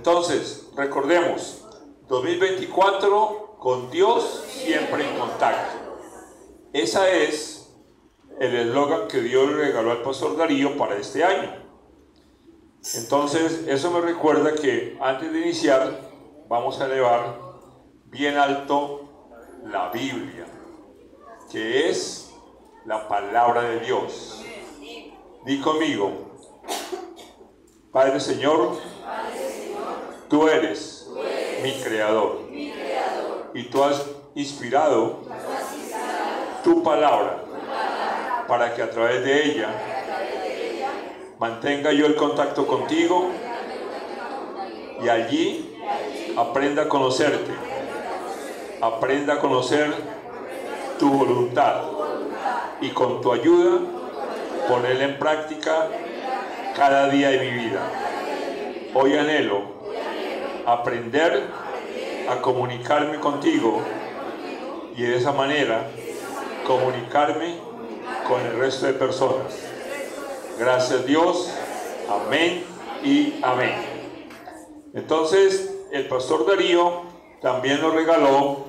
Entonces, recordemos, 2024 con Dios siempre en contacto. Esa es el eslogan que Dios le regaló al pastor Darío para este año. Entonces, eso me recuerda que antes de iniciar, vamos a elevar bien alto la Biblia, que es la palabra de Dios. Di conmigo: Padre Señor, tú eres mi creador, y tú has inspirado tu palabra para que a través de ella mantenga yo el contacto contigo y allí aprenda a conocerte, aprenda a conocer tu voluntad y con tu ayuda ponerla en práctica cada día de mi vida. Hoy anhelo aprender a comunicarme contigo y de esa manera comunicarme con el resto de personas. Gracias Dios, amén y amén. Entonces el pastor Darío también nos regaló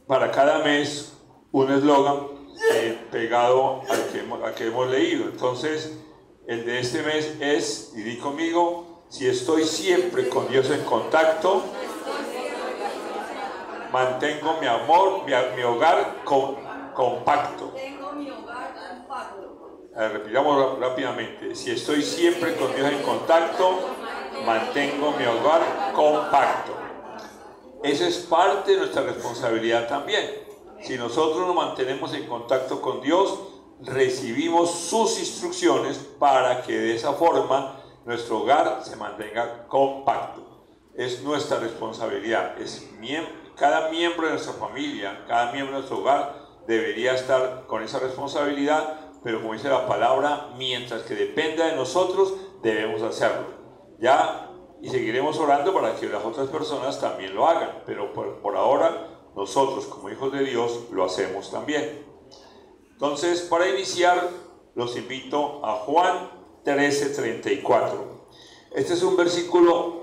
para cada mes un eslogan pegado al que hemos leído. Entonces el de este mes es, y di conmigo: si estoy siempre con Dios en contacto, mantengo mi amor, mi hogar compacto. Repitamos rápidamente: si estoy siempre con Dios en contacto, mantengo mi hogar compacto. Esa es parte de nuestra responsabilidad también. Si nosotros nos mantenemos en contacto con Dios, recibimos sus instrucciones para que de esa forma nuestro hogar se mantenga compacto. Es nuestra responsabilidad. Cada miembro de nuestra familia, cada miembro de nuestro hogar debería estar con esa responsabilidad, pero como dice la palabra, mientras que dependa de nosotros, debemos hacerlo. Y seguiremos orando para que las otras personas también lo hagan, pero por ahora nosotros como hijos de Dios lo hacemos también. Entonces, para iniciar, los invito a Juan 13:34. Este es un versículo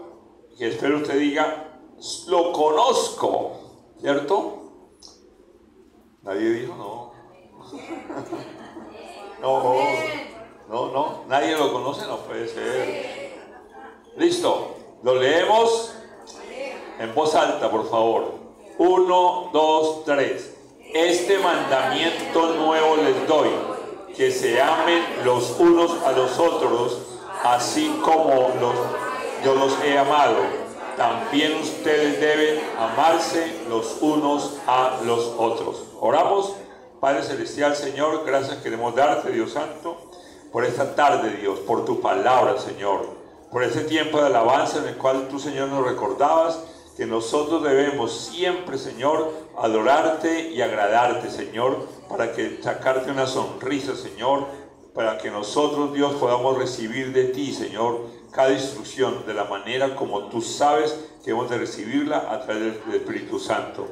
que espero usted diga: lo conozco, ¿cierto? Nadie dijo no. No, nadie lo conoce, no puede ser. Listo, lo leemos en voz alta, por favor. 1, 2, 3. Este mandamiento nuevo les doy, que se amen los unos a los otros, así como yo los he amado. También ustedes deben amarse los unos a los otros. Oramos. Padre Celestial, Señor, gracias queremos darte, Dios Santo, por esta tarde, Dios, por tu palabra, Señor, por ese tiempo de alabanza en el cual tú, Señor, nos recordabas que nosotros debemos siempre, Señor, adorarte y agradarte, Señor, para que sacarte una sonrisa, Señor, para que nosotros, Dios, podamos recibir de ti, Señor, cada instrucción de la manera como tú sabes que hemos de recibirla a través del Espíritu Santo.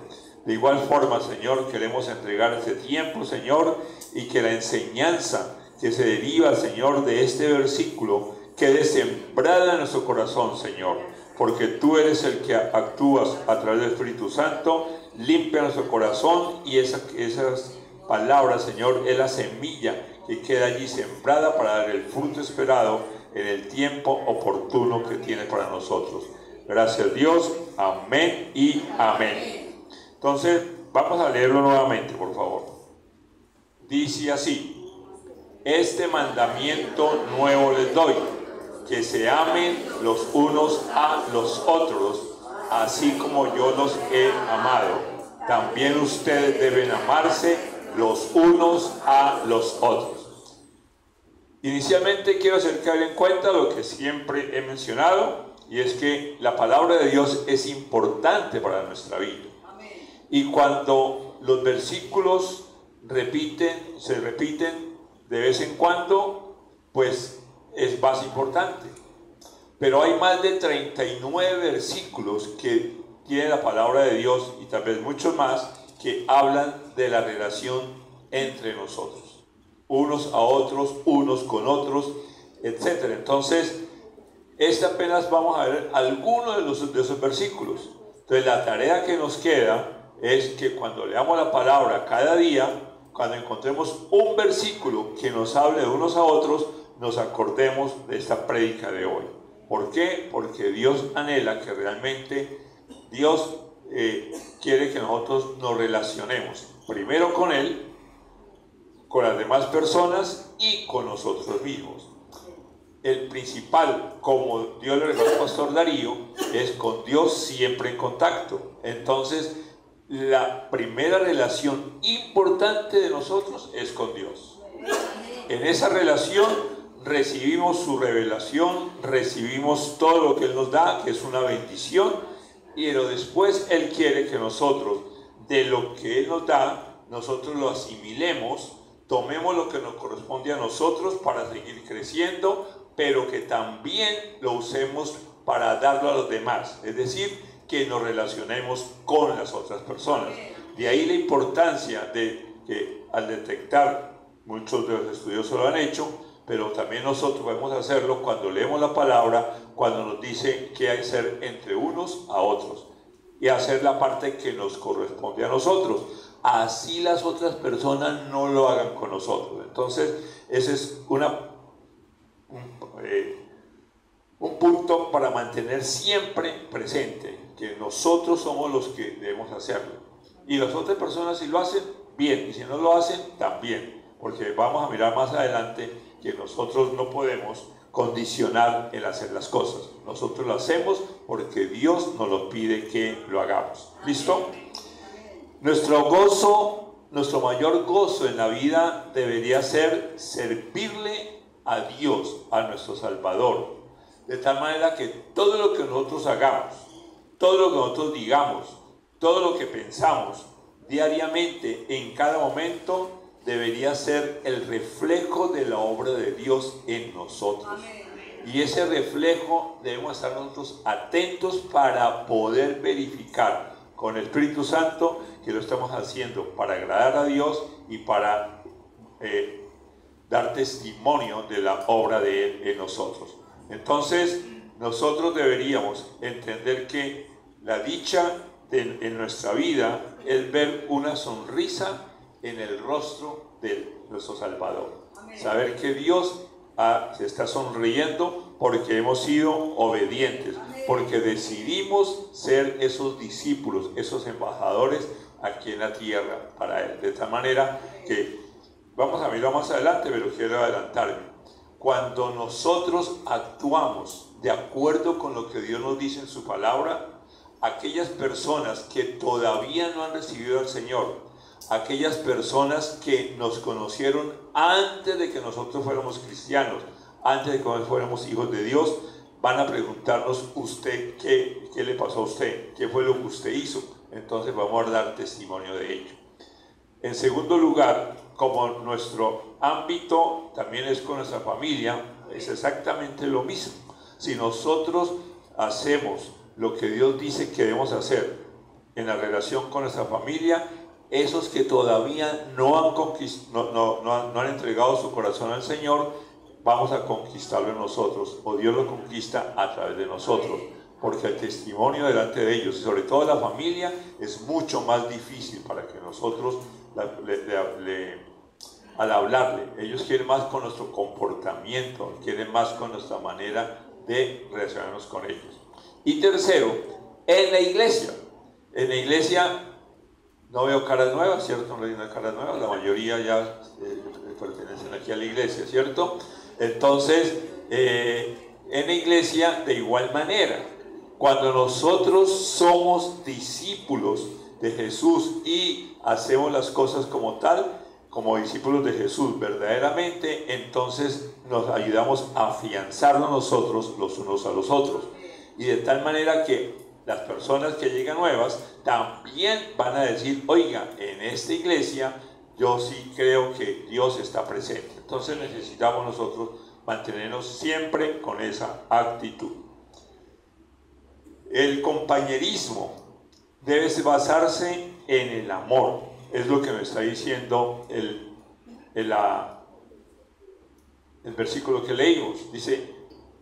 De igual forma, Señor, queremos entregar este tiempo, Señor, y que la enseñanza que se deriva, Señor, de este versículo quede sembrada en nuestro corazón, Señor, porque tú eres el que actúas a través del Espíritu Santo. Limpia nuestro corazón y esas palabras, Señor, es la semilla que queda allí sembrada para dar el fruto esperado en el tiempo oportuno que tiene para nosotros. Gracias, Dios. Amén y amén. Entonces, vamos a leerlo nuevamente, por favor. Dice así: este mandamiento nuevo les doy, que se amen los unos a los otros, así como yo los he amado. También ustedes deben amarse los unos a los otros. Inicialmente quiero hacer que den cuenta lo que siempre he mencionado, y es que la palabra de Dios es importante para nuestra vida. Y cuando los versículos se repiten de vez en cuando, pues es más importante. Pero hay más de 39 versículos que tiene la palabra de Dios, y tal vez muchos más, que hablan de la relación entre nosotros, unos a otros, unos con otros, etc. Entonces, apenas vamos a ver algunos de esos versículos. Entonces la tarea que nos queda es que cuando leamos la palabra cada día, cuando encontremos un versículo que nos hable de unos a otros, nos acordemos de esta prédica de hoy. ¿Por qué? Porque Dios anhela que realmente Dios quiere que nosotros nos relacionemos primero con Él, con las demás personas y con nosotros mismos. El principal, como Dios le regaló al pastor Darío, es con Dios siempre en contacto. Entonces, la primera relación importante de nosotros es con Dios. En esa relación recibimos su revelación, recibimos todo lo que Él nos da, que es una bendición, pero después Él quiere que nosotros, de lo que Él nos da, nosotros lo asimilemos, tomemos lo que nos corresponde a nosotros para seguir creciendo, pero que también lo usemos para darlo a los demás, es decir, que nos relacionemos con las otras personas. De ahí la importancia de que al detectar, muchos de los estudiosos lo han hecho, pero también nosotros podemos hacerlo cuando leemos la palabra, cuando nos dice qué hacer entre unos a otros y hacer la parte que nos corresponde a nosotros. Así las otras personas no lo hagan con nosotros. Entonces, ese es un punto para mantener siempre presente, que nosotros somos los que debemos hacerlo. Y las otras personas, si lo hacen, bien, y si no lo hacen, también, porque vamos a mirar más adelante que nosotros no podemos condicionar el hacer las cosas. Nosotros lo hacemos porque Dios nos lo pide que lo hagamos. ¿Listo? Nuestro gozo, nuestro mayor gozo en la vida debería ser servirle a Dios, a nuestro Salvador, de tal manera que todo lo que nosotros hagamos, todo lo que nosotros digamos, todo lo que pensamos diariamente, en cada momento, debería ser el reflejo de la obra de Dios en nosotros. Y ese reflejo debemos estar nosotros atentos para poder verificar con el Espíritu Santo que lo estamos haciendo para agradar a Dios y para dar testimonio de la obra de Él en nosotros. Entonces, nosotros deberíamos entender que la dicha en nuestra vida es ver una sonrisa en el rostro de nuestro Salvador. Saber que Dios se está sonriendo porque hemos sido obedientes, porque decidimos ser esos discípulos, esos embajadores aquí en la tierra para Él. De esta manera que vamos a mirar más adelante, pero quiero adelantarme. Cuando nosotros actuamos de acuerdo con lo que Dios nos dice en su palabra, aquellas personas que todavía no han recibido al Señor, aquellas personas que nos conocieron antes de que nosotros fuéramos cristianos, antes de que nosotros fuéramos hijos de Dios, van a preguntarnos: ¿usted qué le pasó a usted? ¿Qué fue lo que usted hizo? Entonces vamos a dar testimonio de ello. En segundo lugar, como nuestro ámbito también es con nuestra familia, es exactamente lo mismo. Si nosotros hacemos lo que Dios dice que debemos hacer en la relación con nuestra familia, esos que todavía no han entregado su corazón al Señor, vamos a conquistarlo en nosotros, o Dios lo conquista a través de nosotros, porque el testimonio delante de ellos, y sobre todo la familia, es mucho más difícil para que nosotros, al hablarle, ellos quieren más con nuestro comportamiento, quieren más con nuestra manera de relacionarnos con ellos. Y tercero, en la iglesia no veo caras nuevas, ¿cierto? No hay caras nuevas, la mayoría ya pertenecen aquí a la iglesia, ¿cierto? Entonces, en la iglesia de igual manera, cuando nosotros somos discípulos de Jesús y hacemos las cosas como tal, como discípulos de Jesús verdaderamente, entonces nos ayudamos a afianzarnos nosotros los unos a los otros, y de tal manera que las personas que llegan nuevas también van a decir: oiga, en esta iglesia yo sí creo que Dios está presente. Entonces necesitamos nosotros mantenernos siempre con esa actitud. El compañerismo debe basarse en el amor, es lo que me está diciendo el versículo que leímos. Dice: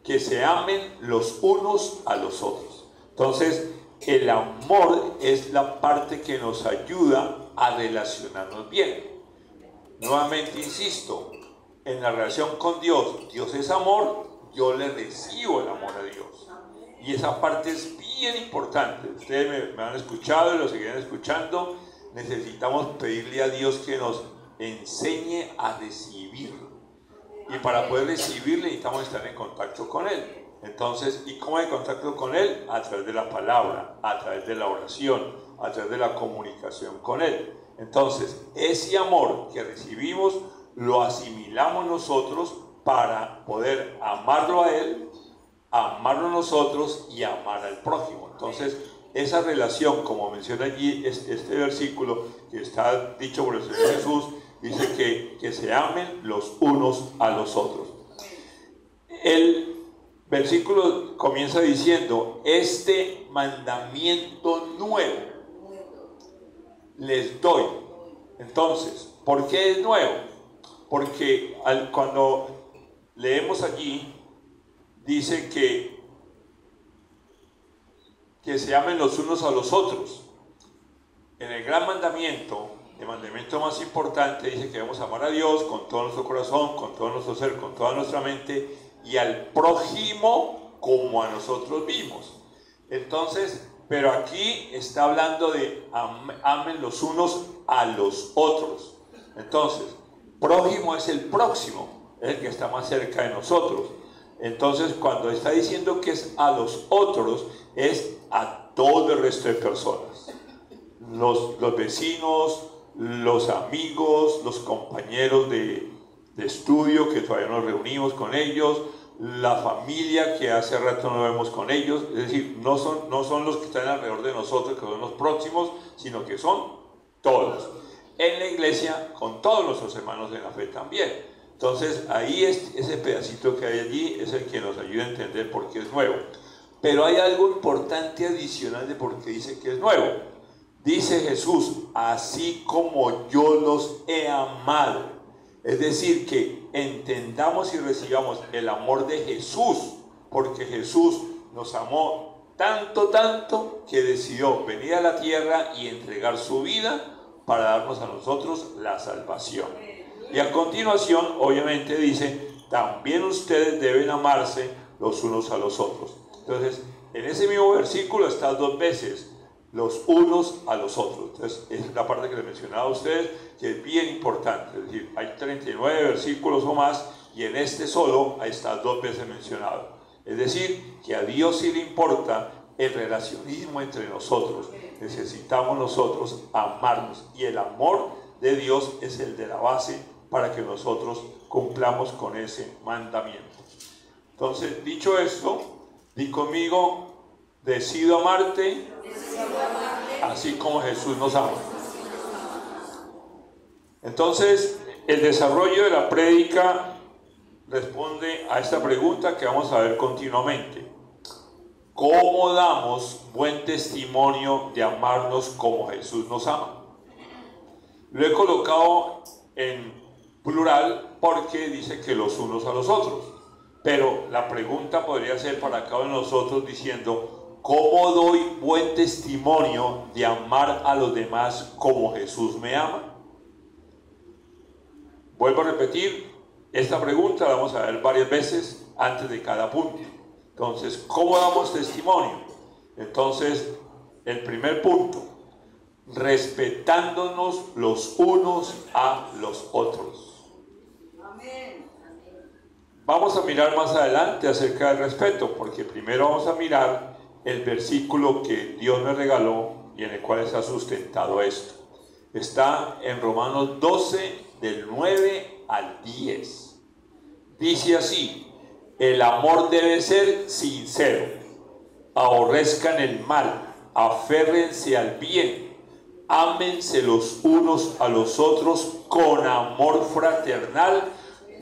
que se amen los unos a los otros. Entonces, el amor es la parte que nos ayuda a relacionarnos bien. Nuevamente insisto, en la relación con Dios, Dios es amor, yo le recibo el amor a Dios. Y esa parte es bien importante. Ustedes me han escuchado y lo seguirán escuchando. Necesitamos pedirle a Dios que nos enseñe a recibirlo. Y para poder recibirle necesitamos estar en contacto con Él. Entonces, ¿y cómo hay contacto con Él? A través de la palabra, a través de la oración, a través de la comunicación con Él. Entonces, ese amor que recibimos lo asimilamos nosotros para poder amarlo a Él, amarlo nosotros y amar al prójimo. Entonces, esa relación, como menciona allí este versículo que está dicho por el Señor Jesús, dice que se amen los unos a los otros. El versículo comienza diciendo: este mandamiento nuevo les doy. Entonces, ¿por qué es nuevo? Porque cuando leemos allí, dice que se amen los unos a los otros. En el gran mandamiento, el mandamiento más importante, dice que debemos amar a Dios con todo nuestro corazón, con todo nuestro ser, con toda nuestra mente, y al prójimo como a nosotros mismos. Entonces, pero aquí está hablando de amen los unos a los otros. Entonces, prójimo es el próximo, es el que está más cerca de nosotros. Entonces, cuando está diciendo que es a los otros, es a todo el resto de personas. Los vecinos, los amigos, los compañeros de estudio que todavía nos reunimos con ellos, la familia que hace rato no vemos con ellos. Es decir, no son los que están alrededor de nosotros, que son los próximos, sino que son todos. En la iglesia, con todos nuestros hermanos de la fe también. Entonces, ahí ese pedacito que hay allí es el que nos ayuda a entender por qué es nuevo. Pero hay algo importante adicional de por qué dice que es nuevo. Dice Jesús: así como yo los he amado. Es decir, que entendamos y recibamos el amor de Jesús, porque Jesús nos amó tanto que decidió venir a la tierra y entregar su vida para darnos a nosotros la salvación. Y a continuación, obviamente dice: también ustedes deben amarse los unos a los otros. Entonces, en ese mismo versículo está dos veces los unos a los otros. Entonces, es la parte que les mencionaba a ustedes, que es bien importante. Es decir, hay 39 versículos o más, y en este solo ahí está dos veces mencionado. Es decir, que a Dios sí le importa el relacionismo entre nosotros. Necesitamos nosotros amarnos, y el amor de Dios es el de la base para que nosotros cumplamos con ese mandamiento. Entonces, dicho esto, di conmigo: decido amarte así como Jesús nos ama. Entonces, el desarrollo de la prédica responde a esta pregunta que vamos a ver continuamente: ¿cómo damos buen testimonio de amarnos como Jesús nos ama? Lo he colocado en plural porque dice que los unos a los otros, pero la pregunta podría ser para cada uno de nosotros diciendo: ¿cómo doy buen testimonio de amar a los demás como Jesús me ama? Vuelvo a repetir, esta pregunta la vamos a ver varias veces antes de cada punto. Entonces, ¿cómo damos testimonio? Entonces, el primer punto: respetándonos los unos a los otros. Vamos a mirar más adelante acerca del respeto, porque primero vamos a mirar el versículo que Dios me regaló y en el cual está sustentado esto. Está en Romanos 12, del 9 al 10. Dice así: el amor debe ser sincero, aborrezcan el mal, aférrense al bien, ámense los unos a los otros con amor fraternal,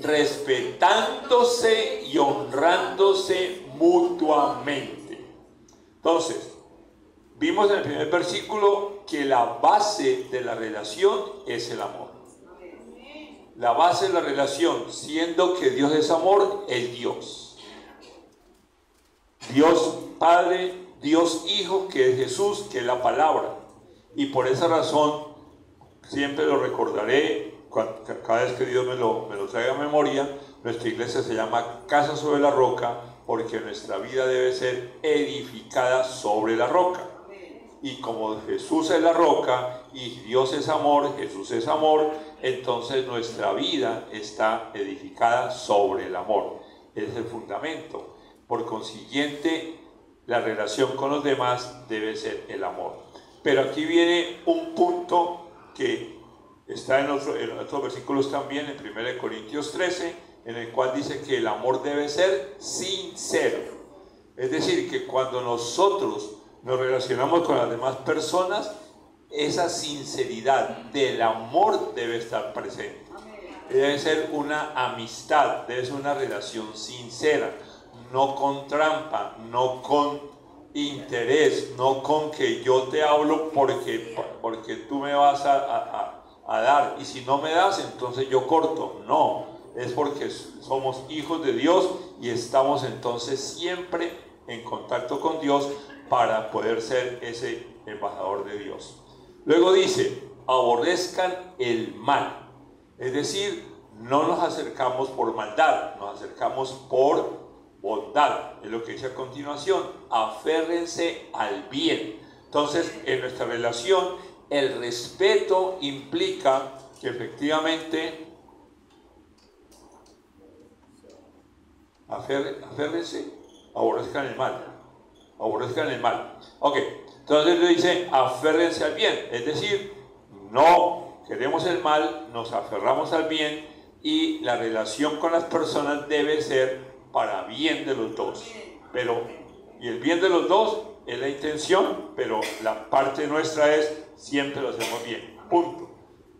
respetándose y honrándose mutuamente. Entonces, vimos en el primer versículo que la base de la relación es el amor. La base de la relación, siendo que Dios es amor, es Dios. Dios Padre, Dios Hijo, que es Jesús, que es la palabra. Y por esa razón, siempre lo recordaré, cada vez que Dios me lo traiga a memoria, nuestra iglesia se llama Casa sobre la Roca, porque nuestra vida debe ser edificada sobre la roca. Y como Jesús es la roca y Dios es amor, Jesús es amor, entonces nuestra vida está edificada sobre el amor. Es el fundamento. Por consiguiente, la relación con los demás debe ser el amor. Pero aquí viene un punto que está en otros versículos también, en 1 Corintios 13, en el cual dice que el amor debe ser sincero. Es decir, que cuando nosotros nos relacionamos con las demás personas, esa sinceridad del amor debe estar presente. Debe ser una amistad, debe ser una relación sincera, no con trampa, no con interés, no con que yo te hablo porque tú me vas a dar, y si no me das, entonces yo corto. No, es porque somos hijos de Dios y estamos entonces siempre en contacto con Dios para poder ser ese embajador de Dios. Luego dice, aborrezcan el mal. Es decir, no nos acercamos por maldad, nos acercamos por bondad. Es lo que dice a continuación, aférrense al bien. Entonces, en nuestra relación, el respeto implica que efectivamente aférrense, aborrezcan el mal. Aborrezcan el mal. Ok, entonces le dice, aférrense al bien. Es decir, no queremos el mal, nos aferramos al bien y la relación con las personas debe ser para bien de los dos. Y el bien de los dos es la intención, pero la parte nuestra es siempre lo hacemos bien. Punto.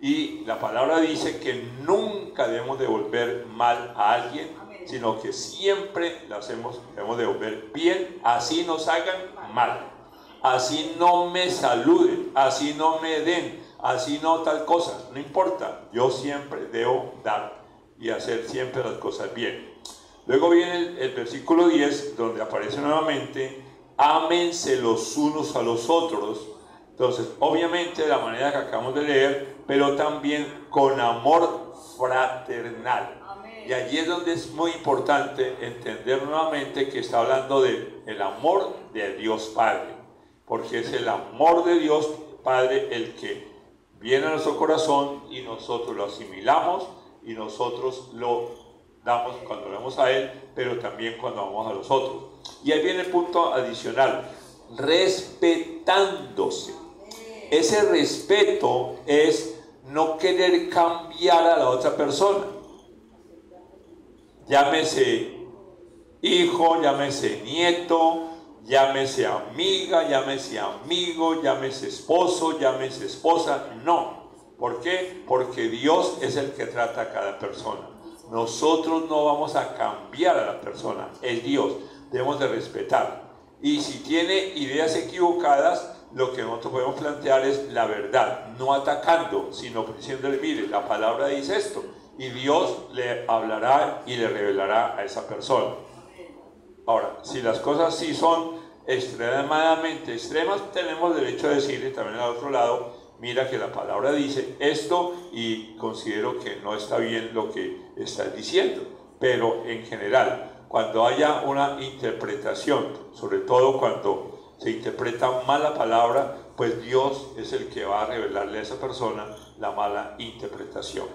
Y la palabra dice que nunca debemos devolver mal a alguien, sino que siempre debemos devolver bien, así nos hagan mal, así no me saluden, así no me den, así no tal cosa, no importa, yo siempre debo dar y hacer siempre las cosas bien. Luego viene el versículo 10, donde aparece nuevamente, ámense los unos a los otros. Entonces, obviamente de la manera que acabamos de leer, pero también con amor fraternal. Y allí es donde es muy importante entender nuevamente que está hablando del amor de Dios Padre, porque es el amor de Dios Padre el que viene a nuestro corazón y nosotros lo asimilamos y nosotros lo damos cuando vamos a Él, pero también cuando vamos a los otros. Y ahí viene el punto adicional, respetándose. Ese respeto es no querer cambiar a la otra persona. Llámese hijo, llámese nieto, llámese amiga, llámese amigo, llámese esposo, llámese esposa. No. ¿Por qué? Porque Dios es el que trata a cada persona. Nosotros no vamos a cambiar a la persona, es Dios. Debemos de respetar. Y si tiene ideas equivocadas, lo que nosotros podemos plantear es la verdad, no atacando, sino diciéndole, mire, la palabra dice esto. Y Dios le hablará y le revelará a esa persona. Ahora, si las cosas sí son extremadamente extremas, tenemos derecho a decirle también al otro lado, mira que la palabra dice esto y considero que no está bien lo que estás diciendo. Pero en general, cuando haya una interpretación, sobre todo cuando se interpreta mal la palabra, pues Dios es el que va a revelarle a esa persona la mala interpretación.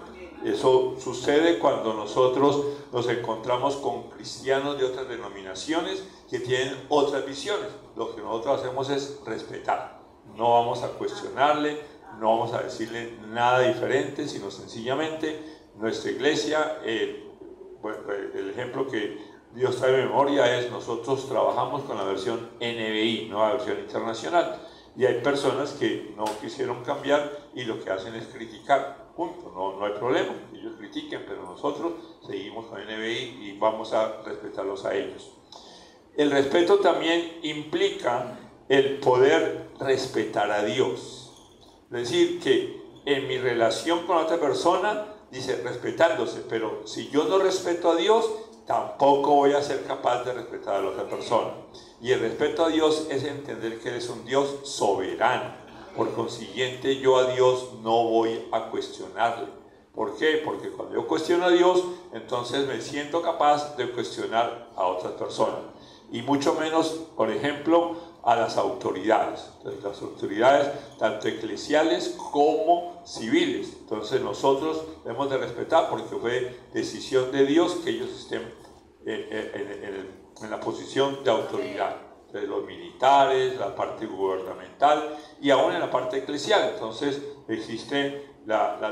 Eso sucede cuando nosotros nos encontramos con cristianos de otras denominaciones que tienen otras visiones. Lo que nosotros hacemos es respetar. No vamos a cuestionarle, no vamos a decirle nada diferente, sino sencillamente nuestra iglesia, el ejemplo que Dios trae de memoria es nosotros trabajamos con la versión NBI, nueva versión internacional. Y hay personas que no quisieron cambiar y lo que hacen es criticar. Punto. No hay problema, ellos critiquen, pero nosotros seguimos con NBI y vamos a respetarlos a ellos. El respeto también implica el poder respetar a Dios. Es decir, que en mi relación con otra persona, dice respetándose, pero si yo no respeto a Dios, tampoco voy a ser capaz de respetar a la otra persona. Y el respeto a Dios es entender que Él es un Dios soberano. Por consiguiente, yo a Dios no voy a cuestionarle. ¿Por qué? Porque cuando yo cuestiono a Dios, entonces me siento capaz de cuestionar a otras personas. Y mucho menos, por ejemplo, a las autoridades. Entonces, las autoridades, tanto eclesiales como civiles. Entonces, nosotros debemos de respetar porque fue decisión de Dios que ellos estén en la posición de autoridad. Entonces, los militares, la parte gubernamental y aún en la parte eclesial. Entonces, existe la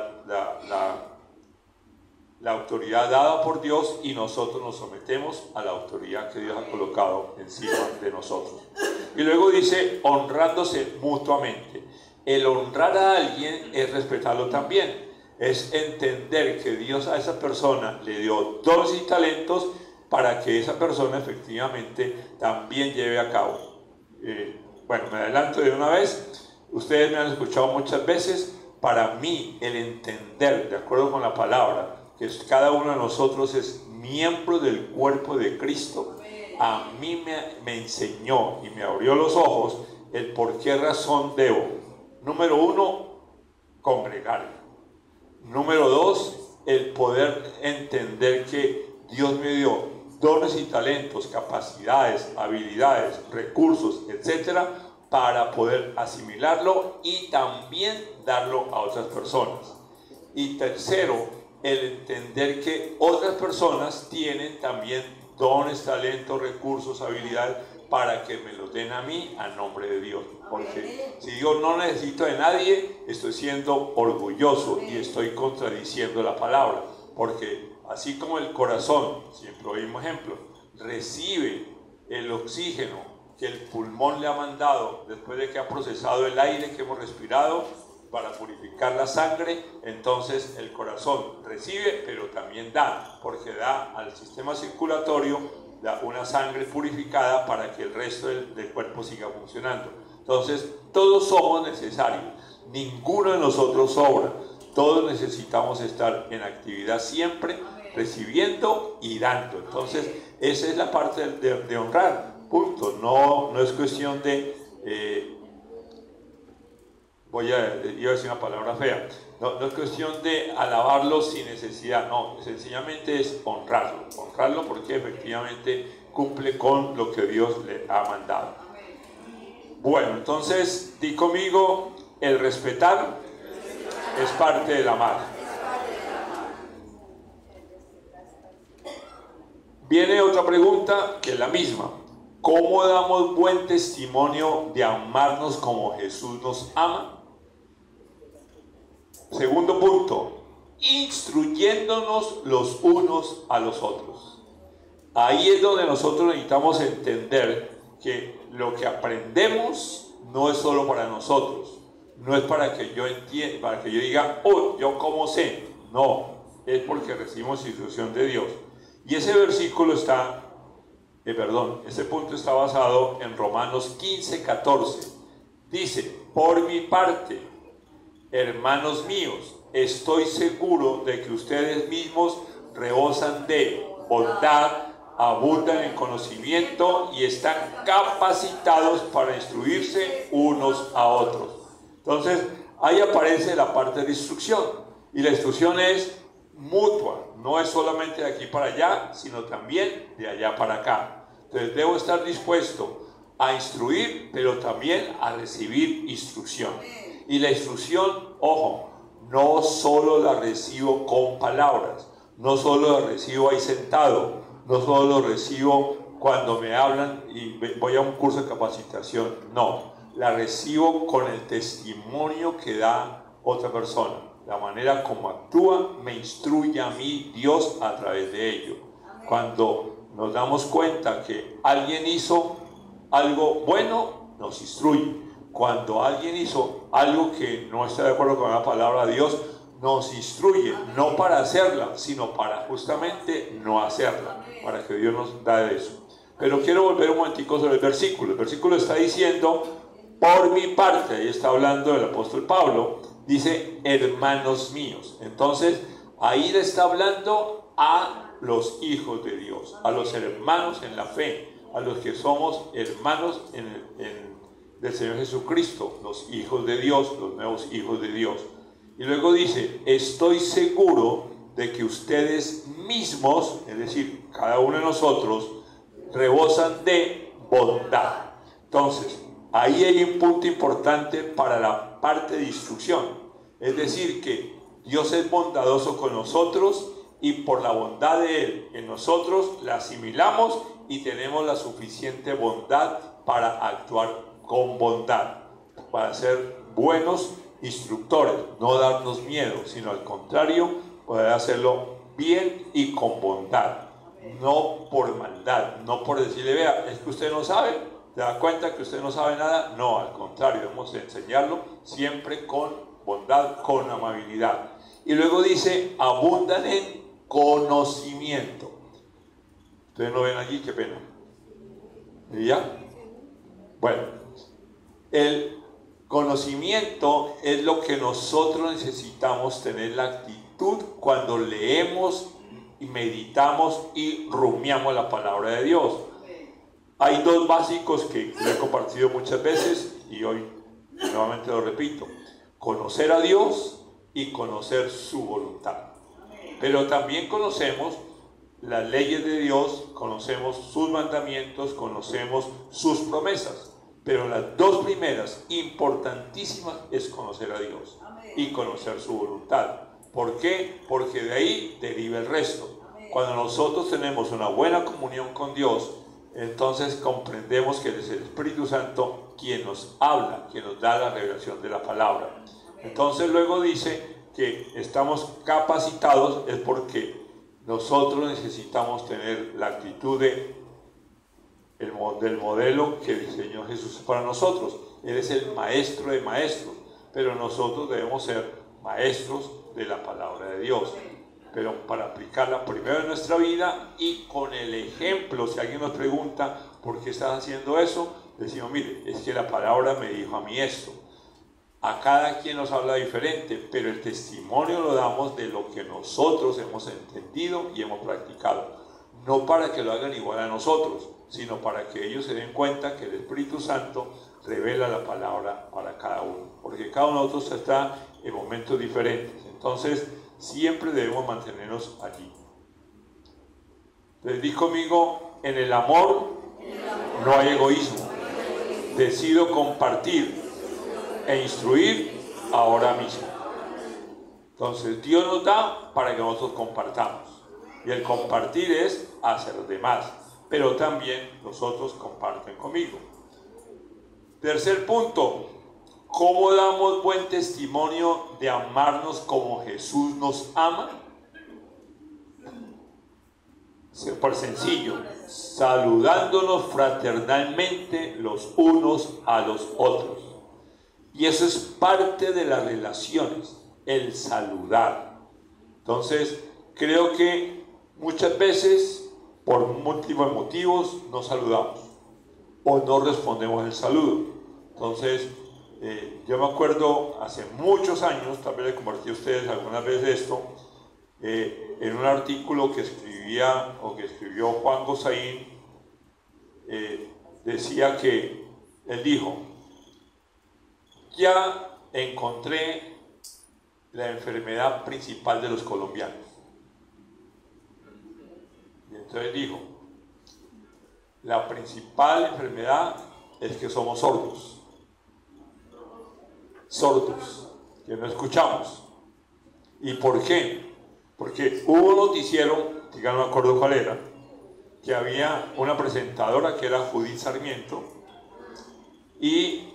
autoridad dada por Dios y nosotros nos sometemos a la autoridad que Dios ha colocado encima de nosotros. Y luego dice, honrándose mutuamente. El honrar a alguien es respetarlo también. Es entender que Dios a esa persona le dio dones y talentos para que esa persona efectivamente también lleve a cabo. Bueno, me adelanto de una vez. Ustedes me han escuchado muchas veces. Para mí, el entender, de acuerdo con la palabra, que cada uno de nosotros es miembro del cuerpo de Cristo, a mí me enseñó y me abrió los ojos el por qué razón debo, número 1, congregar. Número 2, el poder entender que Dios me dio dones y talentos, capacidades, habilidades, recursos, etcétera, para poder asimilarlo y también darlo a otras personas. Y tercero, el entender que otras personas tienen también dones, talentos, recursos, habilidades para que me los den a mí a nombre de Dios. Porque si yo no necesito de nadie, estoy siendo orgulloso y estoy contradiciendo la palabra. Porque así como el corazón, siempre oímos ejemplos, recibe el oxígeno que el pulmón le ha mandado después de que ha procesado el aire que hemos respirado para purificar la sangre, entonces el corazón recibe, pero también da, porque da al sistema circulatorio una sangre purificada para que el resto del cuerpo siga funcionando. Entonces, todos somos necesarios, ninguno de nosotros sobra, todos necesitamos estar en actividad siempre, recibiendo y dando. Entonces, esa es la parte de honrar. Punto. No es cuestión de iba a decir una palabra fea, no es cuestión de alabarlo sin necesidad, no, sencillamente es honrarlo porque efectivamente cumple con lo que Dios le ha mandado. Bueno, entonces di conmigo, el respetar es parte del amar. Viene otra pregunta que es la misma. ¿Cómo damos buen testimonio de amarnos como Jesús nos ama? Segundo punto, instruyéndonos los unos a los otros. Ahí es donde nosotros necesitamos entender que lo que aprendemos no es solo para nosotros, no es para que yo entienda, para que yo diga, oh, yo cómo sé. No, es porque recibimos instrucción de Dios. Y ese versículo está... Ese punto está basado en Romanos 15:14. Dice, por mi parte, hermanos míos, estoy seguro de que ustedes mismos rebosan de bondad, abundan en conocimiento y están capacitados para instruirse unos a otros. Entonces, ahí aparece la parte de instrucción. Y la instrucción es mutua, no es solamente de aquí para allá, sino también de allá para acá. Entonces debo estar dispuesto a instruir, pero también a recibir instrucción. Y la instrucción, ojo, no solo la recibo con palabras, no solo la recibo ahí sentado, no solo la recibo cuando me hablan y voy a un curso de capacitación, no, la recibo con el testimonio que da otra persona. La manera como actúa me instruye a mí Dios a través de ello. Cuando nos damos cuenta que alguien hizo algo bueno, nos instruye. Cuando alguien hizo algo que no está de acuerdo con la palabra de Dios, nos instruye, no para hacerla, sino para justamente no hacerla, para que Dios nos da eso. Pero quiero volver un momentico sobre el versículo. El versículo está diciendo, por mi parte, ahí está hablando el apóstol Pablo, dice, hermanos míos. Entonces, ahí le está hablando a los hijos de Dios, a los hermanos en la fe, a los que somos hermanos del Señor Jesucristo, los hijos de Dios, los nuevos hijos de Dios. Y luego dice, estoy seguro de que ustedes mismos, es decir, cada uno de nosotros, rebosan de bondad. Entonces, ahí hay un punto importante para la parte de instrucción. Es decir, que Dios es bondadoso con nosotros y por la bondad de Él en nosotros la asimilamos y tenemos la suficiente bondad para actuar con bondad, para ser buenos instructores, no darnos miedo, sino al contrario, poder hacerlo bien y con bondad, no por maldad, no por decirle, vea, es que usted no sabe, ¿te da cuenta que usted no sabe nada? No, al contrario, debemos enseñarlo siempre con bondad, con amabilidad. Y luego dice, abundan en conocimiento. Ustedes no ven allí, qué pena. ¿Y ya? Bueno, el conocimiento es lo que nosotros necesitamos tener la actitud cuando leemos y meditamos y rumiamos la palabra de Dios. Hay dos básicos que lo he compartido muchas veces y hoy nuevamente lo repito: conocer a Dios y conocer su voluntad. Pero también conocemos las leyes de Dios, conocemos sus mandamientos, conocemos sus promesas. Pero las dos primeras, importantísimas, es conocer a Dios y conocer su voluntad. ¿Por qué? Porque de ahí deriva el resto. Cuando nosotros tenemos una buena comunión con Dios, entonces comprendemos que es el Espíritu Santo quien nos habla, quien nos da la revelación de la palabra. Entonces luego dice que estamos capacitados, es porque nosotros necesitamos tener la actitud del modelo que diseñó Jesús para nosotros. Él es el maestro de maestros, pero nosotros debemos ser maestros de la palabra de Dios, pero para aplicarla primero en nuestra vida y con el ejemplo. Si alguien nos pregunta ¿por qué estás haciendo eso?, decimos, mire, es que la palabra me dijo a mí esto. A cada quien nos habla diferente, pero el testimonio lo damos de lo que nosotros hemos entendido y hemos practicado. No para que lo hagan igual a nosotros, sino para que ellos se den cuenta que el Espíritu Santo revela la palabra para cada uno. Porque cada uno de nosotros está en momentos diferentes. Entonces, siempre debemos mantenernos allí. Les di conmigo, en el amor no hay egoísmo. Decido compartir e instruir ahora mismo. Entonces Dios nos da para que nosotros compartamos, y el compartir es hacia los demás, pero también nosotros comparten conmigo. Tercer punto: ¿cómo damos buen testimonio de amarnos como Jesús nos ama? Súper sencillo: saludándonos fraternalmente los unos a los otros. Y eso es parte de las relaciones, el saludar. Entonces, creo que muchas veces, por múltiples motivos, no saludamos o no respondemos el saludo. Entonces, yo me acuerdo hace muchos años, tal vez le compartí a ustedes alguna vez esto, en un artículo que escribió Juan Gosaín, decía que él dijo: ya encontré la enfermedad principal de los colombianos. Y entonces dijo: la principal enfermedad es que somos sordos, que no escuchamos. ¿Y por qué? Porque hubo un noticiero, ya no me acuerdo cuál era, que había una presentadora que era Judith Sarmiento, y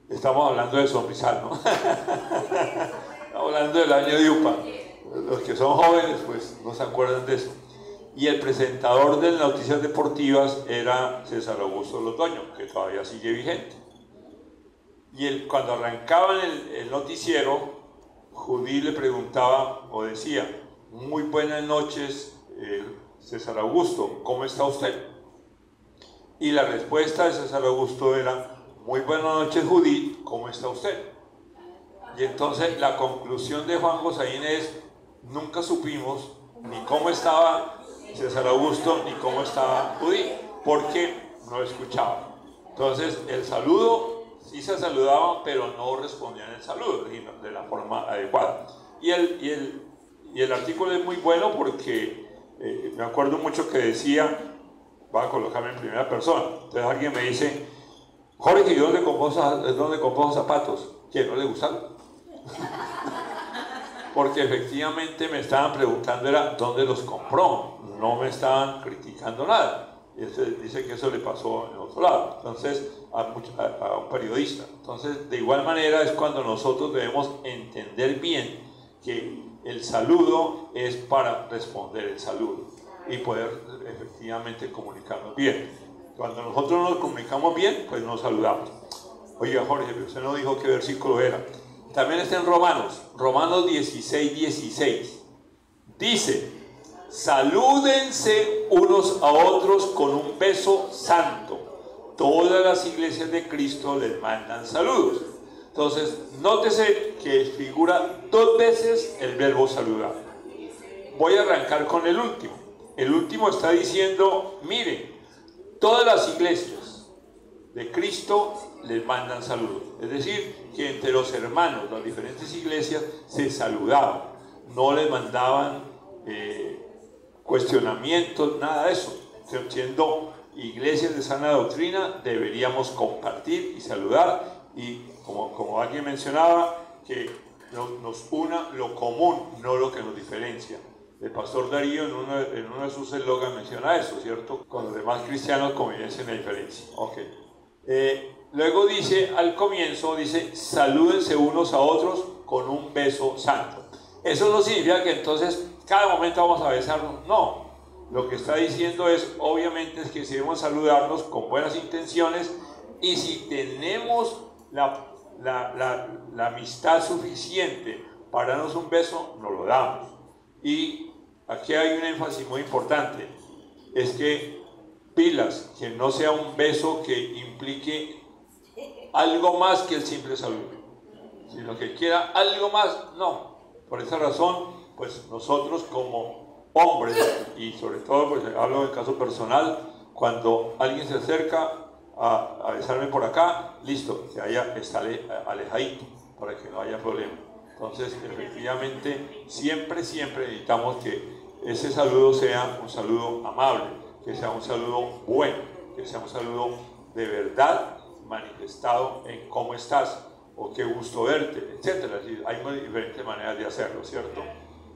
estamos hablando de Sonrisal, ¿no? Estamos hablando del año de UPA. Los que son jóvenes pues no se acuerdan de eso. Y el presentador de las noticias deportivas era César Augusto Londoño, que todavía sigue vigente. Y cuando arrancaban el noticiero, Judith le preguntaba o decía: muy buenas noches, César Augusto, ¿cómo está usted? Y la respuesta de César Augusto era: muy buenas noches, Judith, ¿cómo está usted? Y entonces la conclusión de Juan Gosaín es: nunca supimos ni cómo estaba César Augusto ni cómo estaba Judy, porque no escuchaba. Entonces el saludo, sí se saludaban, pero no respondían el saludo de la forma adecuada. Y el artículo es muy bueno porque me acuerdo mucho que decía, voy a colocarme en primera persona. Entonces alguien me dice, Jorge, ¿y dónde compró zapatos? ¿Quién no le gustan? Porque efectivamente me estaban preguntando era dónde los compró, no me estaban criticando nada. Y dice que eso le pasó en otro lado, entonces a un periodista. Entonces, de igual manera es cuando nosotros debemos entender bien que el saludo es para responder el saludo y poder efectivamente comunicarnos bien. Cuando nosotros nos comunicamos bien, pues nos saludamos. Oiga, Jorge, usted no dijo qué versículo era. También está en Romanos 16:16. Dice, salúdense unos a otros con un beso santo. Todas las iglesias de Cristo les mandan saludos. Entonces, nótese que figura 2 veces el verbo saludar. Voy a arrancar con el último. El último está diciendo, miren, todas las iglesias de Cristo les mandan saludos. Es decir, que entre los hermanos, las diferentes iglesias, se saludaban. No les mandaban cuestionamientos, nada de eso. Siendo iglesias de sana doctrina, deberíamos compartir y saludar. Y como alguien mencionaba, que nos una lo común, no lo que nos diferencia. El pastor Darío en uno de sus eslogans menciona eso, ¿cierto? Con los demás cristianos convivencia en la diferencia. Ok. Luego dice, al comienzo, dice, salúdense unos a otros con un beso santo. Eso no significa que entonces cada momento vamos a besarnos, no. Lo que está diciendo es, obviamente, es que si debemos saludarnos con buenas intenciones y si tenemos la amistad suficiente para darnos un beso, nos lo damos. Y aquí hay un énfasis muy importante, es que pilas, que no sea un beso que implique algo más que el simple saludo, sino que quiera algo más, no. Por esa razón, pues nosotros como hombres, y sobre todo, pues hablo del caso personal, cuando alguien se acerca a besarme por acá, listo, que está alejadito, para que no haya problema. Entonces, efectivamente, siempre necesitamos que ese saludo sea un saludo amable, que sea un saludo bueno, que sea un saludo de verdad manifestado en cómo estás o qué gusto verte, etc. Hay diferentes maneras de hacerlo, ¿cierto?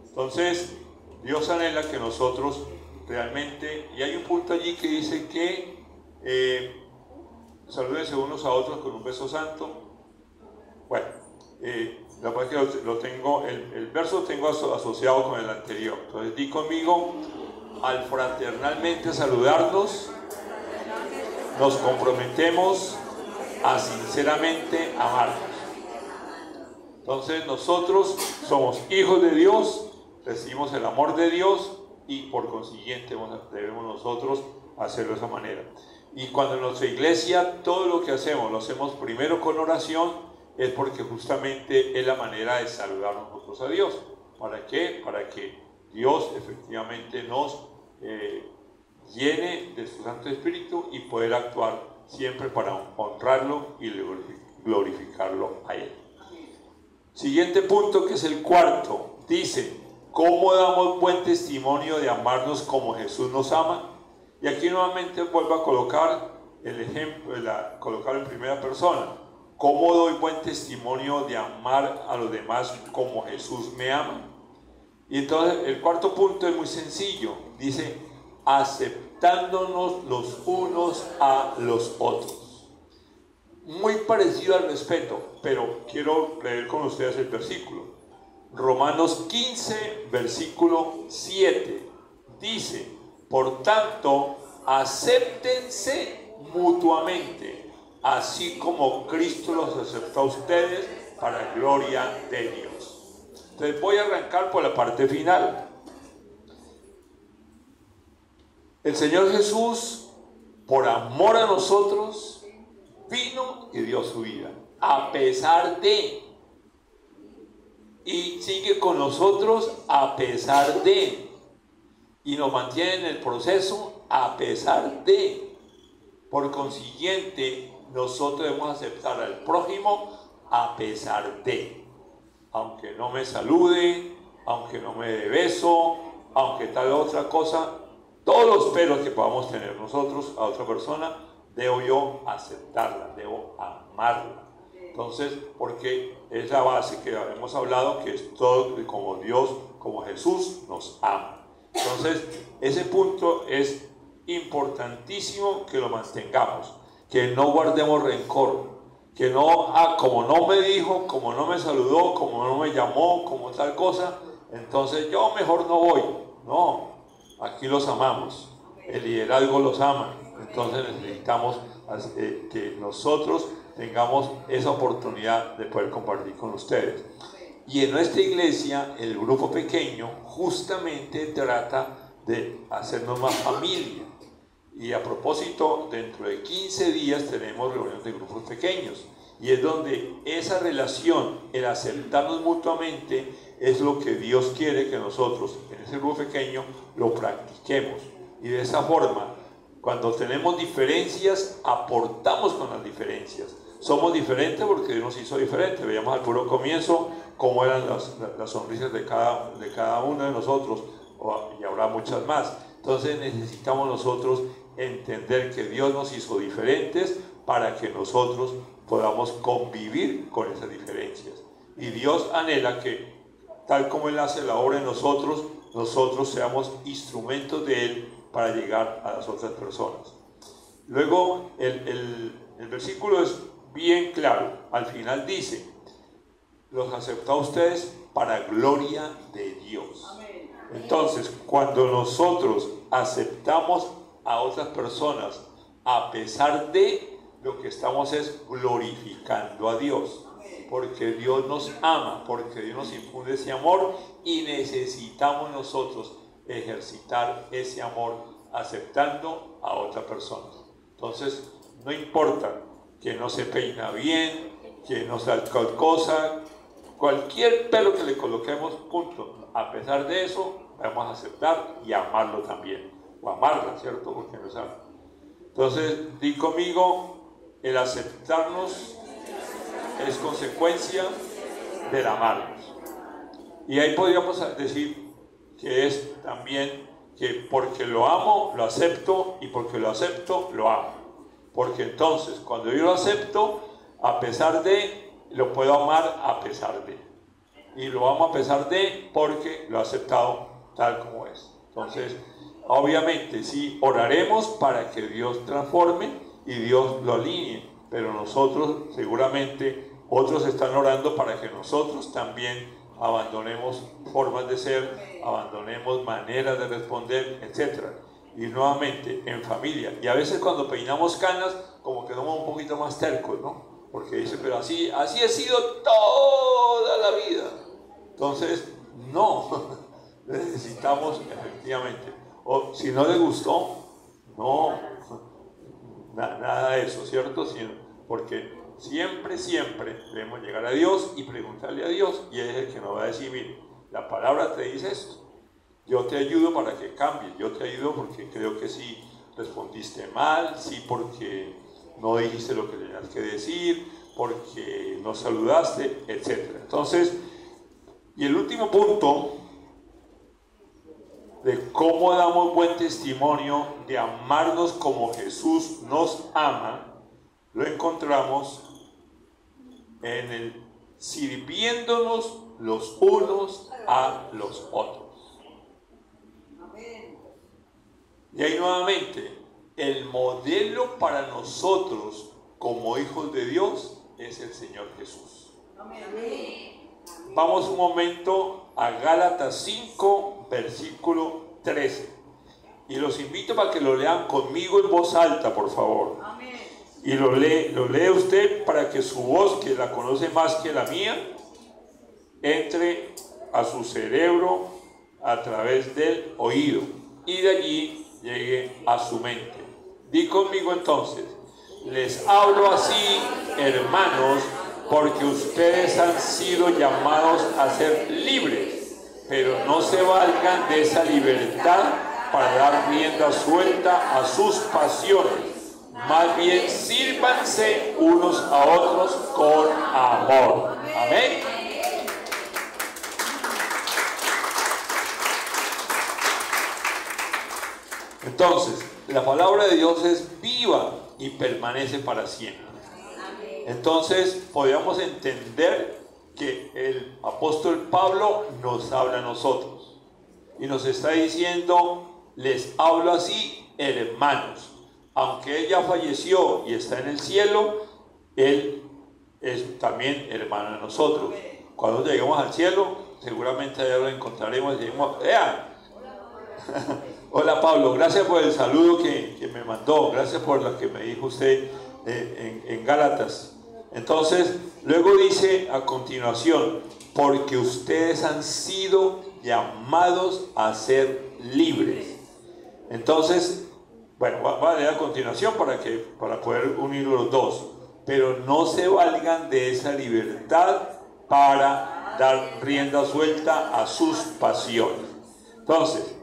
Entonces, Dios anhela que nosotros realmente, y hay un punto allí que dice que salúdense unos a otros con un beso santo. Bueno, la verdad es que lo tengo, el verso lo tengo asociado con el anterior. Entonces, di conmigo, al fraternalmente saludarnos, nos comprometemos a sinceramente amarnos. Entonces nosotros somos hijos de Dios, recibimos el amor de Dios y por consiguiente debemos nosotros hacerlo de esa manera. Y cuando en nuestra iglesia todo lo que hacemos lo hacemos primero con oración, es porque justamente es la manera de saludar nosotros a Dios. ¿Para qué? Para que Dios efectivamente nos llene de su Santo Espíritu y poder actuar siempre para honrarlo y glorificarlo a Él. Siguiente punto, que es el cuarto, dice, ¿cómo damos buen testimonio de amarnos como Jesús nos ama? Y aquí nuevamente vuelvo a colocar el ejemplo, colocarlo en primera persona. ¿Cómo doy buen testimonio de amar a los demás como Jesús me ama? Y entonces el cuarto punto es muy sencillo, dice, aceptándonos los unos a los otros. Muy parecido al respeto, pero quiero leer con ustedes el versículo. Romanos 15, versículo 7, dice, por tanto, acéptense mutuamente, así como Cristo los aceptó a ustedes para gloria de Dios. Entonces voy a arrancar por la parte final. El Señor Jesús, por amor a nosotros, vino y dio su vida, a pesar de, y sigue con nosotros a pesar de. y nos mantienen en el proceso a pesar de. Por consiguiente, nosotros debemos aceptar al prójimo a pesar de. Aunque no me salude, aunque no me dé beso, aunque tal otra cosa, todos los peros que podamos tener nosotros a otra persona, debo yo aceptarla, debo amarla. Entonces, porque es la base que hemos hablado, que es todo como Dios, como Jesús nos ama. Entonces, ese punto es importantísimo que lo mantengamos, que no guardemos rencor, que no, como no me dijo, como no me saludó, como no me llamó, como tal cosa, entonces yo mejor no voy. No, aquí los amamos, el liderazgo los ama, entonces necesitamos que nosotros tengamos esa oportunidad de poder compartir con ustedes. Y en nuestra iglesia, el grupo pequeño justamente trata de hacernos más familia. Y a propósito, dentro de 15 días tenemos reuniones de grupos pequeños. Y es donde esa relación, el aceptarnos mutuamente, es lo que Dios quiere que nosotros, en ese grupo pequeño, lo practiquemos. Y de esa forma, cuando tenemos diferencias, aportamos con las diferencias. Somos diferentes porque Dios nos hizo diferentes. Veíamos al puro comienzo cómo eran las sonrisas de cada uno de nosotros, y habrá muchas más. Entonces necesitamos nosotros entender que Dios nos hizo diferentes para que nosotros podamos convivir con esas diferencias. Y Dios anhela que, tal como Él hace la obra en nosotros, nosotros seamos instrumentos de Él para llegar a las otras personas. Luego, el versículo es bien claro. Al final dice: los aceptó a ustedes para gloria de Dios. Entonces, cuando nosotros aceptamos a otras personas a pesar de, lo que estamos es glorificando a Dios, porque Dios nos ama, porque Dios nos infunde ese amor y necesitamos nosotros ejercitar ese amor aceptando a otra persona. Entonces, no importa que no se peina bien, que no sea tal cosa, cualquier pelo que le coloquemos, punto. A pesar de eso, vamos a aceptar y amarlo también, o amarla, ¿cierto? Porque no sabe. Entonces, di conmigo, el aceptarnos es consecuencia del amarnos. Y ahí podríamos decir que es también que porque lo amo, lo acepto, y porque lo acepto, lo amo. Porque entonces, cuando yo lo acepto, a pesar de, lo puedo amar a pesar de. Y lo amo a pesar de, porque lo he aceptado tal como es. Entonces, obviamente, sí, oraremos para que Dios transforme y Dios lo alinee. Pero nosotros, seguramente, otros están orando para que nosotros también abandonemos formas de ser, abandonemos maneras de responder, etc. Y nuevamente, en familia. Y a veces cuando peinamos canas, como que somos un poquito más tercos, ¿no? Porque dice, pero así he sido toda la vida. Entonces, no, necesitamos efectivamente. O si no le gustó, no, nada de eso, ¿cierto? Porque siempre debemos llegar a Dios y preguntarle a Dios, y Él es el que nos va a decir: mire, la palabra te dice esto, yo te ayudo para que cambies, yo te ayudo porque creo que sí respondiste mal, sí porque no dijiste lo que tenías que decir, porque no saludaste, etc. Entonces, y el último punto de cómo damos buen testimonio de amarnos como Jesús nos ama, lo encontramos en el sirviéndonos los unos a los otros. Y ahí nuevamente, el modelo para nosotros como hijos de Dios es el Señor Jesús. Vamos un momento a Gálatas 5, versículo 13. Y los invito para que lo lean conmigo en voz alta, por favor. Y lo lee usted para que su voz, que la conoce más que la mía, entre a su cerebro a través del oído y de allí llegue a su mente. Di conmigo entonces: les hablo así, hermanos, porque ustedes han sido llamados a ser libres, pero no se valgan de esa libertad para dar rienda suelta a sus pasiones. Más bien sírvanse unos a otros con amor. Amén. Entonces, la palabra de Dios es viva y permanece para siempre. Entonces, podríamos entender que el apóstol Pablo nos habla a nosotros y nos está diciendo: les hablo así, hermanos. Aunque él ya falleció y está en el cielo, él es también hermano de nosotros. Cuando lleguemos al cielo, seguramente allá lo encontraremos y diremos: vean. Hola Pablo, gracias por el saludo que me mandó, gracias por lo que me dijo usted en Gálatas. Entonces, luego dice a continuación: porque ustedes han sido llamados a ser libres. Entonces, bueno, va a leer a continuación para poder unir los dos. Pero no se valgan de esa libertad para dar rienda suelta a sus pasiones. Entonces,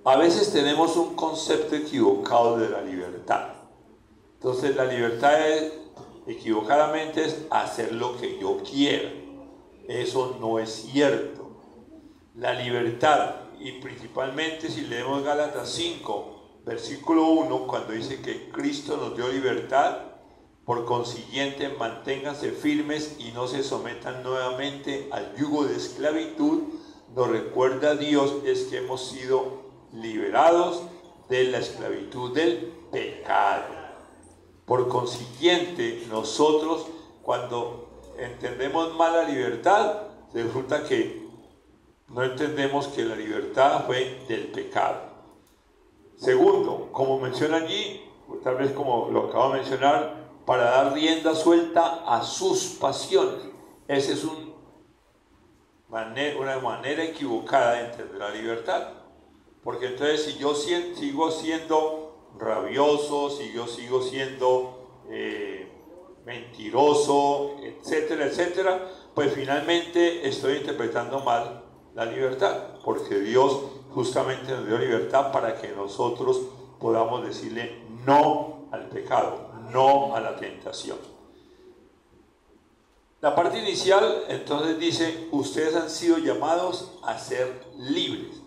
a veces tenemos un concepto equivocado de la libertad. Entonces, la libertad equivocadamente es hacer lo que yo quiera. Eso no es cierto. La libertad, y principalmente si leemos Gálatas 5, versículo 1, cuando dice que Cristo nos dio libertad, por consiguiente manténganse firmes y no se sometan nuevamente al yugo de esclavitud. Nos recuerda Dios es que hemos sido liberados de la esclavitud del pecado. Por consiguiente, nosotros cuando entendemos mal la libertad, resulta que no entendemos que la libertad fue del pecado. Segundo, como menciona allí, tal vez como lo acabo de mencionar, para dar rienda suelta a sus pasiones. Esa es una manera equivocada de entender la libertad. Porque entonces si yo sigo siendo rabioso, si yo sigo siendo mentiroso, etcétera, etcétera, pues finalmente estoy interpretando mal la libertad. Porque Dios justamente nos dio libertad para que nosotros podamos decirle no al pecado, no a la tentación. La parte inicial entonces dice: ustedes han sido llamados a ser libres.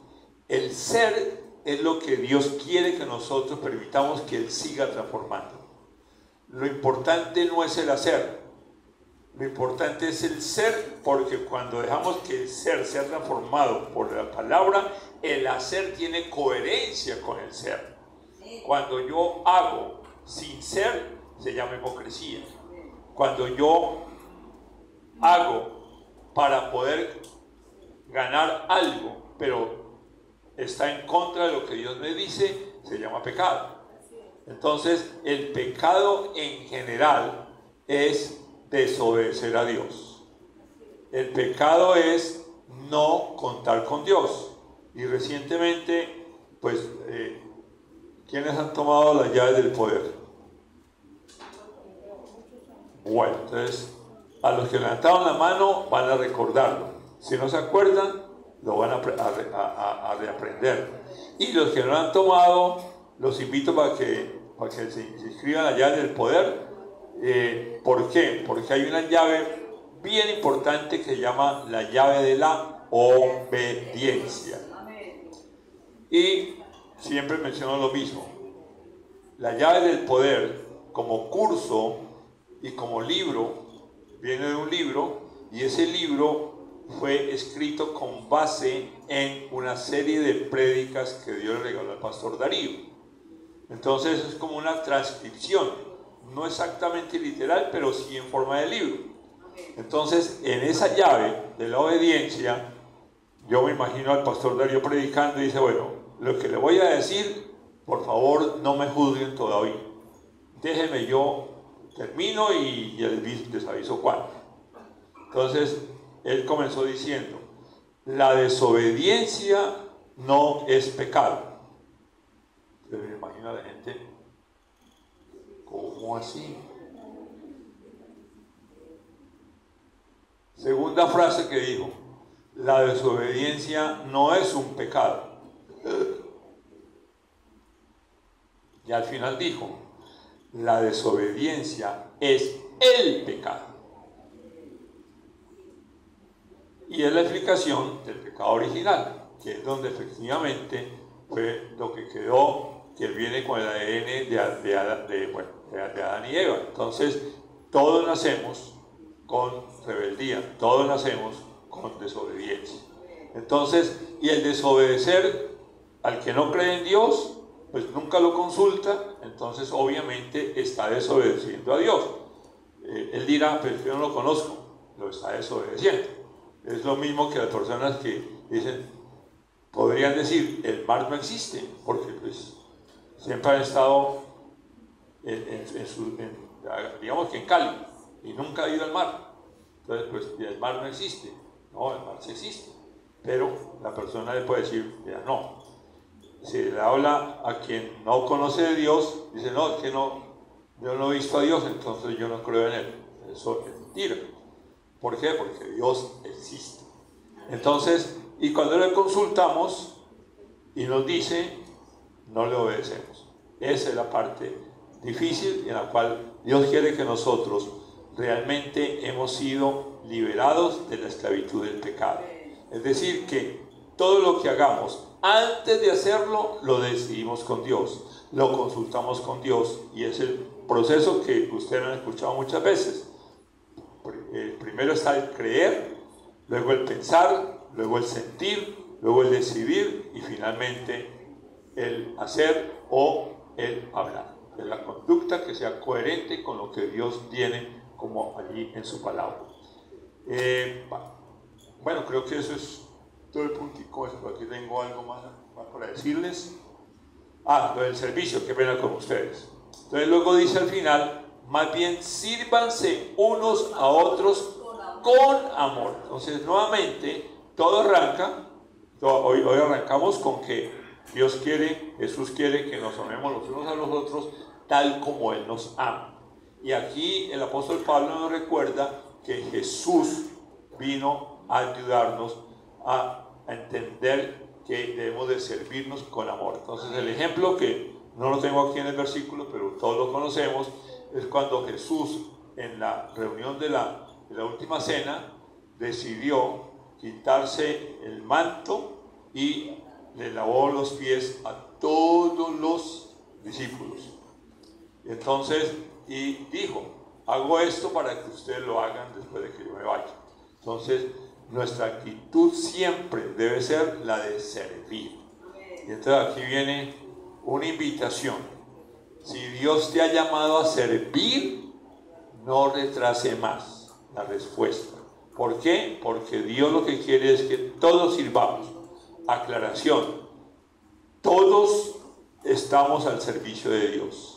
El ser es lo que Dios quiere que nosotros permitamos que Él siga transformando. Lo importante no es el hacer, lo importante es el ser, porque cuando dejamos que el ser sea transformado por la palabra, el hacer tiene coherencia con el ser. Cuando yo hago sin ser, se llama hipocresía. Cuando yo hago para poder ganar algo, pero está en contra de lo que Dios me dice, se llama pecado. Entonces, el pecado en general es desobedecer a Dios. El pecado es no contar con Dios. Y recientemente, pues, ¿quiénes han tomado las llaves del poder? Bueno, entonces, a los que levantaron la mano van a recordarlo. Si no se acuerdan, lo van a reaprender. Y los que no lo han tomado, los invito para que se inscriban a la llave del poder. ¿Por qué? Porque hay una llave bien importante que se llama la llave de la obediencia. Y siempre menciono lo mismo. La llave del poder, como curso y como libro, viene de un libro, y ese libro fue escrito con base en una serie de prédicas que Dios le regaló al pastor Darío. Entonces es como una transcripción, no exactamente literal, pero sí en forma de libro. Entonces, en esa llave de la obediencia, yo me imagino al pastor Darío predicando y dice: bueno, lo que le voy a decir, por favor, no me juzguen todavía. Déjenme, yo termino y les aviso cuándo. Entonces, él comenzó diciendo: la desobediencia no es pecado. Pero me imagino a la gente: ¿cómo así? Segunda frase que dijo: la desobediencia no es un pecado. Y al final dijo, la desobediencia es el pecado. Y es la explicación del pecado original, que es donde efectivamente fue lo que quedó, que viene con el ADN de Adán y Eva. Entonces, todos nacemos con rebeldía, todos nacemos con desobediencia. Entonces, y el desobedecer al que no cree en Dios, pues nunca lo consulta, entonces obviamente está desobedeciendo a Dios. Él dirá, pero yo no lo conozco, lo está desobedeciendo. Es lo mismo que las personas que dicen, podrían decir, el mar no existe, porque pues siempre han estado digamos que en Cali, y nunca ha ido al mar. Entonces, pues el mar no existe. No, el mar sí existe. Pero la persona le puede decir, mira, no. Si le habla a quien no conoce de Dios, dice, no, es que no, yo no he visto a Dios, entonces yo no creo en Él. Eso es mentira. ¿Por qué? Porque Dios existe. Entonces, y cuando le consultamos y nos dice, no le obedecemos. Esa es la parte difícil en la cual Dios quiere que nosotros realmente hemos sido liberados de la esclavitud del pecado. Es decir, que todo lo que hagamos, antes de hacerlo, lo decidimos con Dios, lo consultamos con Dios, y es el proceso que ustedes han escuchado muchas veces. Primero está el creer, luego el pensar, luego el sentir, luego el decidir y finalmente el hacer o el hablar. De la conducta que sea coherente con lo que Dios tiene como allí en su palabra. Bueno, creo que eso es todo el puntico. Aquí tengo algo más para decirles. Lo del servicio, qué pena con ustedes. Entonces luego dice al final, más bien sírvanse unos a otros con amor. Entonces nuevamente todo arranca, hoy arrancamos con que Dios quiere, Jesús quiere que nos amemos los unos a los otros tal como Él nos ama. Y aquí el apóstol Pablo nos recuerda que Jesús vino a ayudarnos a entender que debemos de servirnos con amor. Entonces el ejemplo, que no lo tengo aquí en el versículo, pero todos lo conocemos, es cuando Jesús en la reunión de la última cena decidió quitarse el manto y le lavó los pies a todos los discípulos. Entonces, y dijo, hago esto para que ustedes lo hagan después de que yo me vaya. Entonces, nuestra actitud siempre debe ser la de servir. Y entonces aquí viene una invitación. Si Dios te ha llamado a servir, no retrase más la respuesta. ¿Por qué? Porque Dios lo que quiere es que todos sirvamos. Aclaración, todos estamos al servicio de Dios.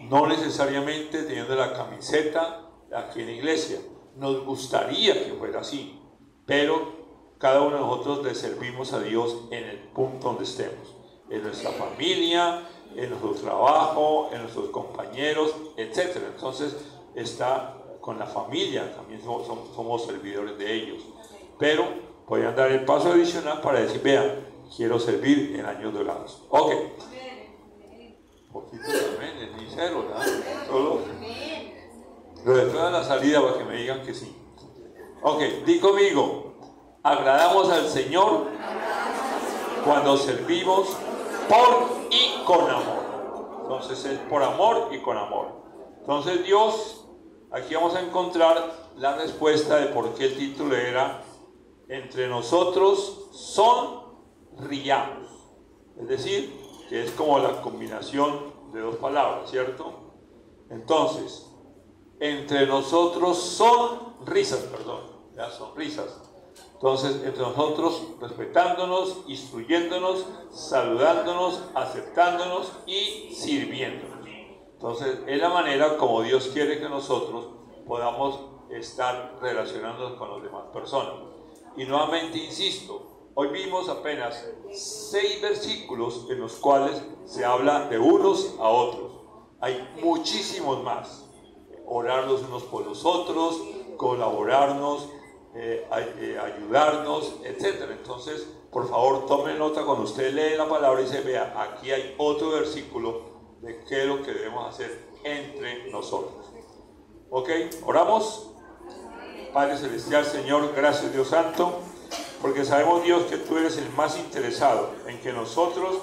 No necesariamente teniendo la camiseta aquí en la iglesia. Nos gustaría que fuera así, pero cada uno de nosotros le servimos a Dios en el punto donde estemos. En nuestra familia, en nuestro trabajo, en nuestros compañeros, etc. Entonces está con la familia, también somos servidores de ellos. Pero podrían dar el paso adicional para decir, vean, quiero servir en años dorados. Ok. Poquito también, es sincero, ¿verdad? Solo lo de toda la salida para que me digan que sí. Ok, di conmigo, agradamos al Señor cuando servimos por y con amor. Entonces es por amor y con amor. Entonces Dios, aquí vamos a encontrar la respuesta de por qué el título era entre nosotros sonriamos. Es decir, que es como la combinación de dos palabras, ¿cierto? Entonces, entre nosotros sonrisas. Entonces, entre nosotros respetándonos, instruyéndonos, saludándonos, aceptándonos y sirviéndonos. Entonces, es la manera como Dios quiere que nosotros podamos estar relacionándonos con las demás personas. Y nuevamente insisto, hoy vimos apenas 6 versículos en los cuales se habla de unos a otros. Hay muchísimos más. Orar los unos por los otros, colaborarnos, ayudarnos, etc. Entonces, por favor, tomen nota cuando usted lee la palabra y dice, vea, aquí hay otro versículo de qué es lo que debemos hacer entre nosotros. ¿Ok? ¿Oramos? Padre Celestial, Señor, gracias Dios Santo, porque sabemos, Dios, que tú eres el más interesado en que nosotros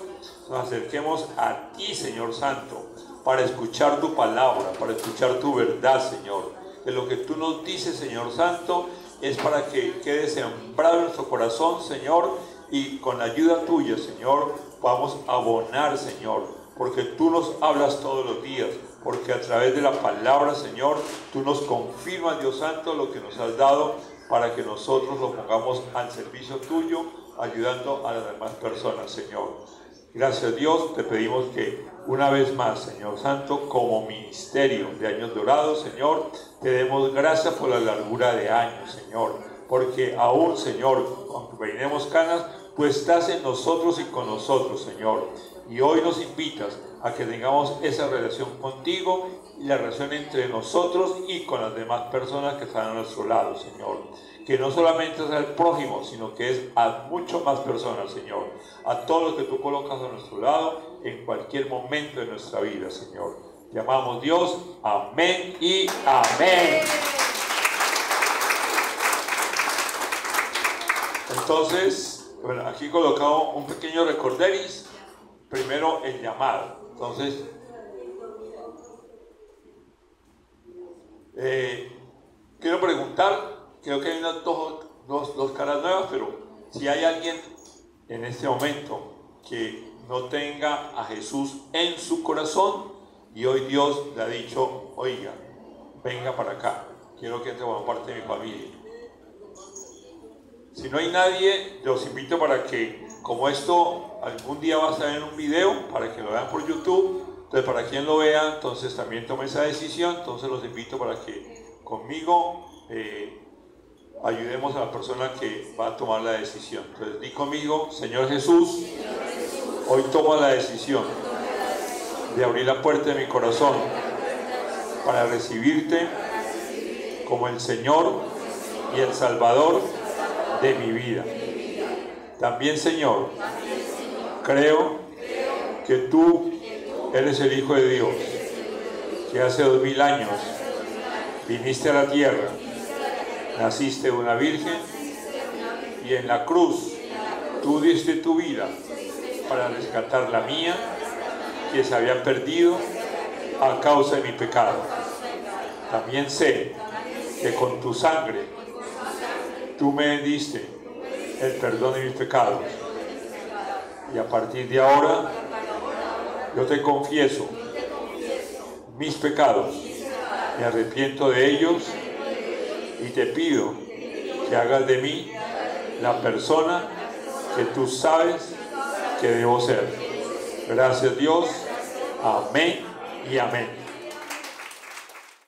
nos acerquemos a ti, Señor Santo, para escuchar tu palabra, para escuchar tu verdad, Señor. Que lo que tú nos dices, Señor Santo, es para que quede sembrado en nuestro corazón, Señor, y con la ayuda tuya, Señor, podamos abonar, Señor, porque tú nos hablas todos los días, porque a través de la palabra, Señor, tú nos confirmas, Dios Santo, lo que nos has dado para que nosotros lo pongamos al servicio tuyo, ayudando a las demás personas, Señor. Gracias, Dios, te pedimos que una vez más, Señor Santo, como ministerio de Años Dorados, Señor, te demos gracias por la largura de años, Señor, porque aún, Señor, aunque peinemos canas, tú estás en nosotros y con nosotros, Señor. Y hoy nos invitas a que tengamos esa relación contigo y la relación entre nosotros y con las demás personas que están a nuestro lado, Señor. Que no solamente es al prójimo, sino que es a muchas más personas, Señor. A todos los que tú colocas a nuestro lado en cualquier momento de nuestra vida, Señor. Te amamos, Dios. Amén y amén. Entonces, bueno, aquí he colocado un pequeño recorderis. Primero el llamado. Entonces, quiero preguntar, creo que hay unas dos caras nuevas, pero si hay alguien en este momento que no tenga a Jesús en su corazón y hoy Dios le ha dicho, oiga, venga para acá, quiero que entre como parte de mi familia. Si no hay nadie, los invito para que, como esto algún día va a estar en un video, para que lo vean por YouTube, entonces para quien lo vea, entonces también tome esa decisión. Entonces los invito para que conmigo ayudemos a la persona que va a tomar la decisión. Entonces di conmigo, Señor Jesús, hoy tomo la decisión de abrir la puerta de mi corazón para recibirte como el Señor y el Salvador de mi vida. También, Señor, creo que tú eres el Hijo de Dios, que hace 2000 años viniste a la tierra, naciste de una virgen y en la cruz tú diste tu vida para rescatar la mía, que se había perdido a causa de mi pecado. También sé que con tu sangre tú me diste el perdón de mis pecados. Y a partir de ahora, yo te confieso mis pecados, me arrepiento de ellos y te pido que hagas de mí la persona que tú sabes que debo ser. Gracias, Dios. Amén y amén.